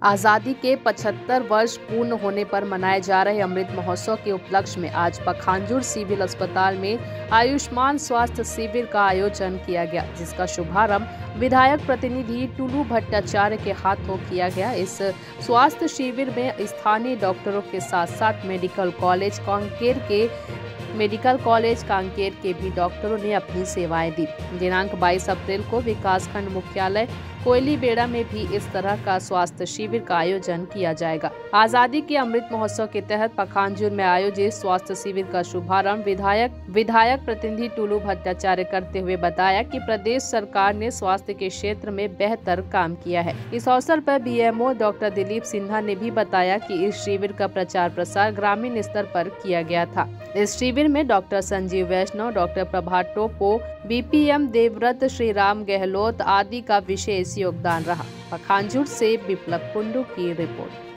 आज़ादी के 75 वर्ष पूर्ण होने पर मनाए जा रहे अमृत महोत्सव के उपलक्ष्य में आज पखांजूर सिविल अस्पताल में आयुष्मान स्वास्थ्य शिविर का आयोजन किया गया, जिसका शुभारंभ विधायक प्रतिनिधि टुलू भट्टाचार्य के हाथों किया गया। इस स्वास्थ्य शिविर में स्थानीय डॉक्टरों के साथ साथ मेडिकल कॉलेज कांकेर के भी डॉक्टरों ने अपनी सेवाएं दी। दिनांक 22 अप्रैल को विकासखंड मुख्यालय कोयली बेड़ा में भी इस तरह का स्वास्थ्य शिविर का आयोजन किया जाएगा। आज़ादी के अमृत महोत्सव के तहत पखांजूर में आयोजित स्वास्थ्य शिविर का शुभारंभ विधायक प्रतिनिधि टुलू भट्टाचार्य करते हुए बताया कि प्रदेश सरकार ने स्वास्थ्य के क्षेत्र में बेहतर काम किया है। इस अवसर पर बीएमओ डॉक्टर दिलीप सिन्हा ने भी बताया कि इस शिविर का प्रचार प्रसार ग्रामीण स्तर पर किया गया था। इस शिविर में डॉक्टर संजीव वैष्णव, डॉक्टर प्रभा टोपो, बीपीएम देवव्रत, श्रीराम गहलोत आदि का विशेष योगदान रहा। पखांजूर से विप्लव कुंडू की रिपोर्ट।